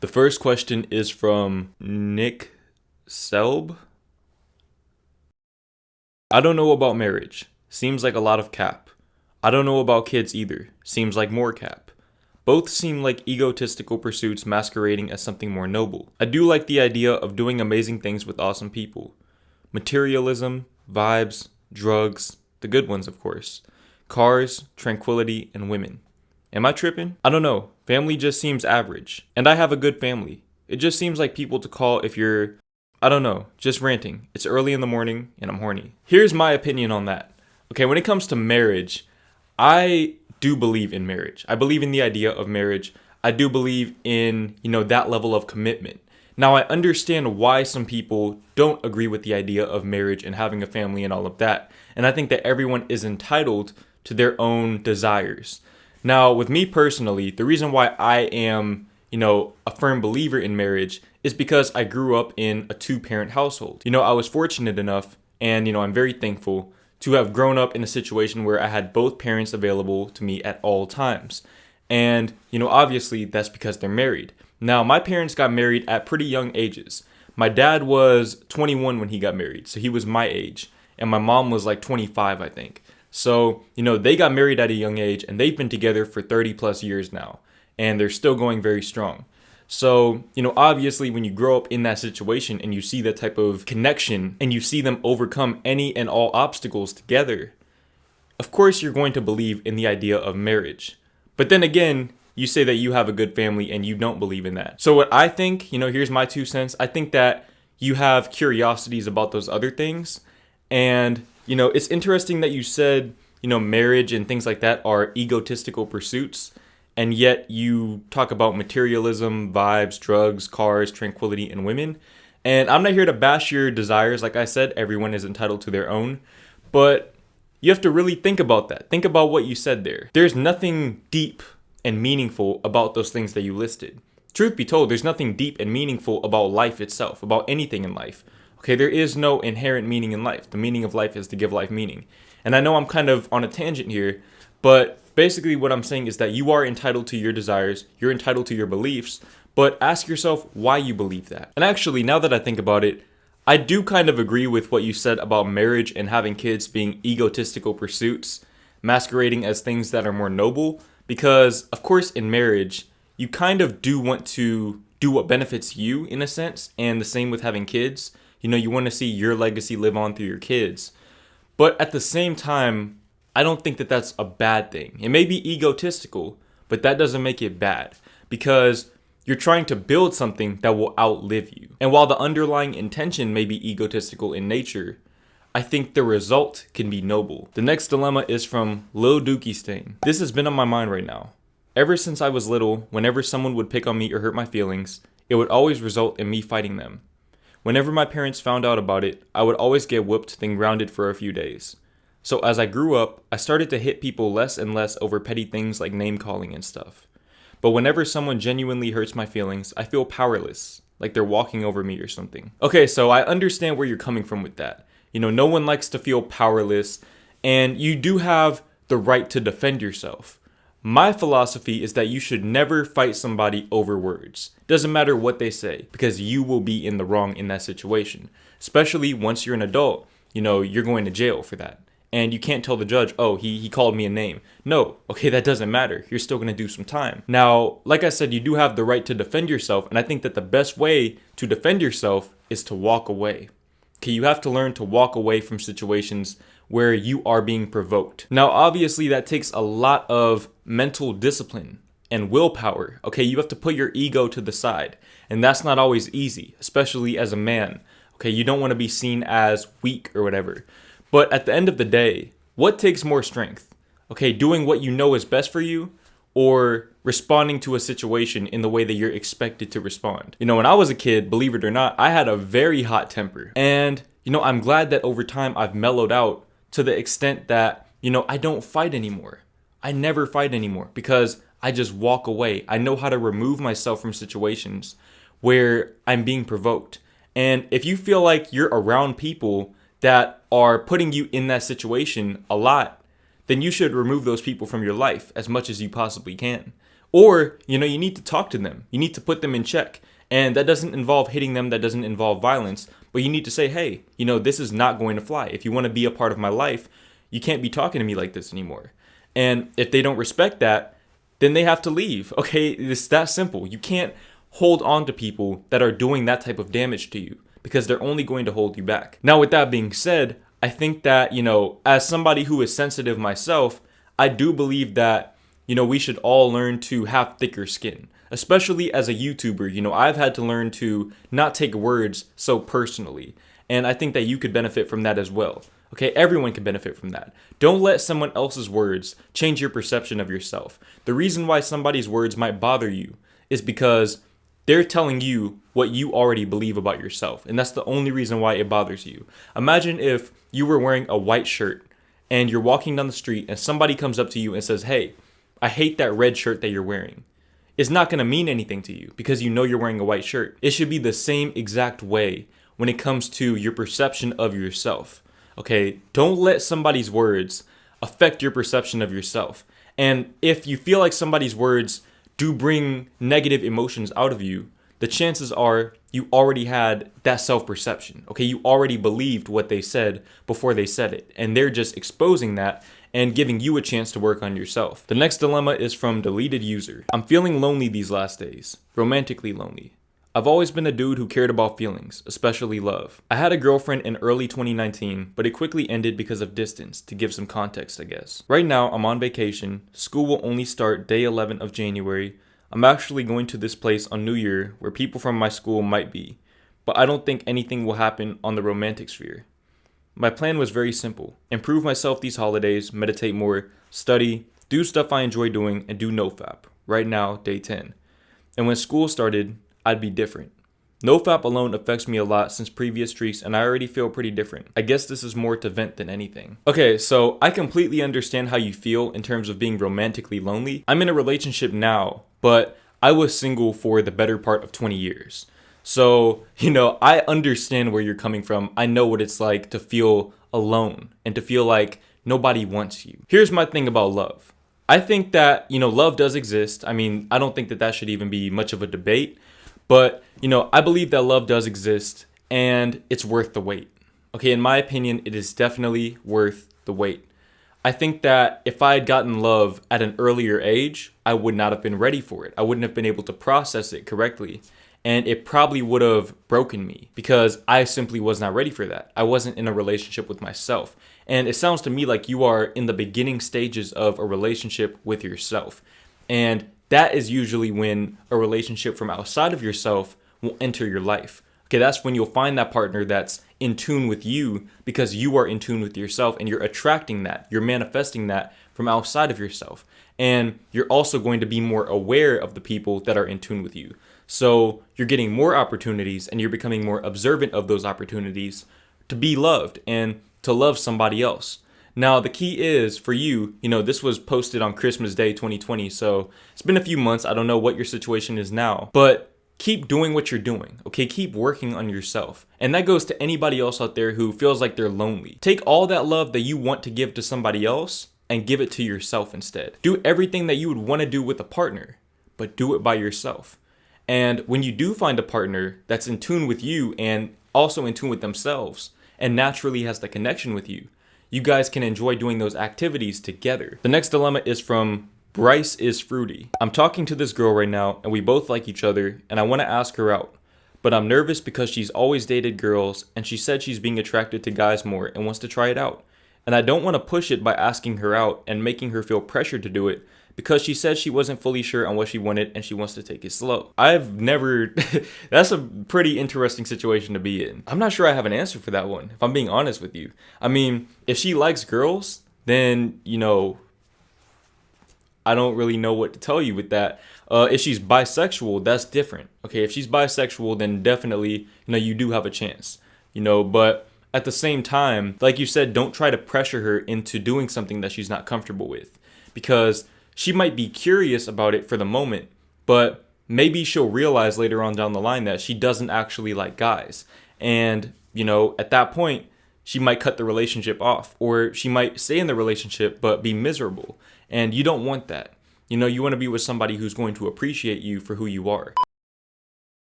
The first question is from Nick Selb. I don't know about marriage. Seems like a lot of cap. I don't know about kids either. Seems like more cap. Both seem like egotistical pursuits masquerading as something more noble. I do like the idea of doing amazing things with awesome people. Materialism, vibes, drugs, the good ones of course. Cars, tranquility, and women. Am I tripping? I don't know. Family just seems average. And I have a good family. It just seems like people to call if you're, I don't know, just ranting. It's early in the morning and I'm horny. Here's my opinion on that. Okay, when it comes to marriage, I do believe in marriage. I believe in the idea of marriage. I do believe in, that level of commitment. Now, I understand why some people don't agree with the idea of marriage and having a family and all of that. And I think that everyone is entitled to their own desires. Now, with me personally, the reason why I am, a firm believer in marriage is because I grew up in a two-parent household. I was fortunate enough, and, I'm very thankful to have grown up in a situation where I had both parents available to me at all times. And, obviously that's because they're married. Now, my parents got married at pretty young ages. My dad was 21 when he got married, so he was my age. And my mom was like 25, I think. So, they got married at a young age and they've been together for 30 plus years now. And they're still going very strong. So, obviously when you grow up in that situation and you see that type of connection and you see them overcome any and all obstacles together, of course you're going to believe in the idea of marriage. But then again, you say that you have a good family and you don't believe in that. So what I think, here's my 2 cents. I think that you have curiosities about those other things. And, it's interesting that you said, marriage and things like that are egotistical pursuits. And yet you talk about materialism, vibes, drugs, cars, tranquility, and women. And I'm not here to bash your desires. Like I said, everyone is entitled to their own. But you have to really think about that. Think about what you said there. There's nothing deep and meaningful about those things that you listed. Truth be told, there's nothing deep and meaningful about life itself, about anything in life. Okay, there is no inherent meaning in life. The meaning of life is to give life meaning. And I know I'm kind of on a tangent here, but basically what I'm saying is that you are entitled to your desires, you're entitled to your beliefs, but ask yourself why you believe that. And actually, now that I think about it, I do kind of agree with what you said about marriage and having kids being egotistical pursuits, masquerading as things that are more noble, because of course in marriage, you kind of do want to do what benefits you in a sense, and the same with having kids. You want to see your legacy live on through your kids. But at the same time, I don't think that that's a bad thing. It may be egotistical, but that doesn't make it bad because you're trying to build something that will outlive you. And while the underlying intention may be egotistical in nature, I think the result can be noble. The next dilemma is from Lil Dookie Stain. This has been on my mind right now. Ever since I was little, whenever someone would pick on me or hurt my feelings, it would always result in me fighting them. Whenever my parents found out about it, I would always get whooped then grounded for a few days. So as I grew up, I started to hit people less and less over petty things like name calling and stuff. But whenever someone genuinely hurts my feelings, I feel powerless, like they're walking over me or something. Okay, so I understand where you're coming from with that. No one likes to feel powerless, and you do have the right to defend yourself. My philosophy is that you should never fight somebody over words. Doesn't matter what they say, because you will be in the wrong in that situation. Especially once you're an adult, you're going to jail for that. And you can't tell the judge, oh, he called me a name. No, okay, that doesn't matter. You're still going to do some time. Now, like I said, you do have the right to defend yourself. And I think that the best way to defend yourself is to walk away. Okay, you have to learn to walk away from situations where you are being provoked. Now, obviously, that takes a lot of mental discipline and willpower. Okay, you have to put your ego to the side. And that's not always easy, especially as a man. Okay, you don't want to be seen as weak or whatever. But at the end of the day, what takes more strength? Okay, doing what you know is best for you or responding to a situation in the way that you're expected to respond. When I was a kid, believe it or not, I had a very hot temper. And, I'm glad that over time I've mellowed out to the extent that, I don't fight anymore. I never fight anymore because I just walk away. I know how to remove myself from situations where I'm being provoked. And if you feel like you're around people that are putting you in that situation a lot, then you should remove those people from your life as much as you possibly can. Or, you need to talk to them. You need to put them in check. And that doesn't involve hitting them, that doesn't involve violence, but you need to say, hey, this is not going to fly. If you want to be a part of my life, you can't be talking to me like this anymore. And if they don't respect that, then they have to leave. Okay, it's that simple. You can't hold on to people that are doing that type of damage to you because they're only going to hold you back. Now, with that being said, I think that, as somebody who is sensitive myself, I do believe that, we should all learn to have thicker skin. Especially as a YouTuber, I've had to learn to not take words so personally. And I think that you could benefit from that as well. Okay, everyone can benefit from that. Don't let someone else's words change your perception of yourself. The reason why somebody's words might bother you is because they're telling you what you already believe about yourself. And that's the only reason why it bothers you. Imagine if you were wearing a white shirt and you're walking down the street and somebody comes up to you and says, hey, I hate that red shirt that you're wearing. It's not going to mean anything to you because you're wearing a white shirt. It should be the same exact way when it comes to your perception of yourself. Okay, don't let somebody's words affect your perception of yourself. And if you feel like somebody's words do bring negative emotions out of you, the chances are you already had that self-perception. Okay, you already believed what they said before they said it. And they're just exposing that and giving you a chance to work on yourself. The next dilemma is from Deleted User. I'm feeling lonely these last days, romantically lonely. I've always been a dude who cared about feelings, especially love. I had a girlfriend in early 2019, but it quickly ended because of distance, to give some context, I guess. Right now, I'm on vacation. School will only start day 11 of January. I'm actually going to this place on New Year where people from my school might be, but I don't think anything will happen on the romantic sphere. My plan was very simple. Improve myself these holidays, meditate more, study, do stuff I enjoy doing, and do nofap. Right now, day 10. And when school started, I'd be different. NoFap alone affects me a lot since previous streaks, and I already feel pretty different. I guess this is more to vent than anything. Okay, so I completely understand how you feel in terms of being romantically lonely. I'm in a relationship now, but I was single for the better part of 20 years. So, I understand where you're coming from. I know what it's like to feel alone and to feel like nobody wants you. Here's my thing about love. I think that, love does exist. I mean, I don't think that should even be much of a debate. But, I believe that love does exist and it's worth the wait. Okay, in my opinion, it is definitely worth the wait. I think that if I had gotten love at an earlier age, I would not have been ready for it. I wouldn't have been able to process it correctly. And it probably would have broken me because I simply was not ready for that. I wasn't in a relationship with myself. And it sounds to me like you are in the beginning stages of a relationship with yourself. And that is usually when a relationship from outside of yourself will enter your life. Okay, that's when you'll find that partner that's in tune with you because you are in tune with yourself and you're attracting that. You're manifesting that from outside of yourself. And you're also going to be more aware of the people that are in tune with you. So you're getting more opportunities and you're becoming more observant of those opportunities to be loved and to love somebody else. Now, the key is for you, this was posted on Christmas Day 2020, so it's been a few months. I don't know what your situation is now, but keep doing what you're doing, okay? Keep working on yourself. And that goes to anybody else out there who feels like they're lonely. Take all that love that you want to give to somebody else and give it to yourself instead. Do everything that you would want to do with a partner, but do it by yourself. And when you do find a partner that's in tune with you and also in tune with themselves and naturally has the connection with you, you guys can enjoy doing those activities together. The next dilemma is from Bryce is Fruity. I'm talking to this girl right now and we both like each other and I want to ask her out. But I'm nervous because she's always dated girls and she said she's being attracted to guys more and wants to try it out. And I don't want to push it by asking her out and making her feel pressured to do it because she said she wasn't fully sure on what she wanted and she wants to take it slow. That's a pretty interesting situation to be in. I'm not sure I have an answer for that one, if I'm being honest with you. I mean, if she likes girls, then, I don't really know what to tell you with that. If she's bisexual, that's different. Okay, if she's bisexual, then definitely, you do have a chance. But at the same time, like you said, don't try to pressure her into doing something that she's not comfortable with. Because she might be curious about it for the moment, but maybe she'll realize later on down the line that she doesn't actually like guys. And, at that point, she might cut the relationship off, or she might stay in the relationship but be miserable. And you don't want that. You know, you want to be with somebody who's going to appreciate you for who you are.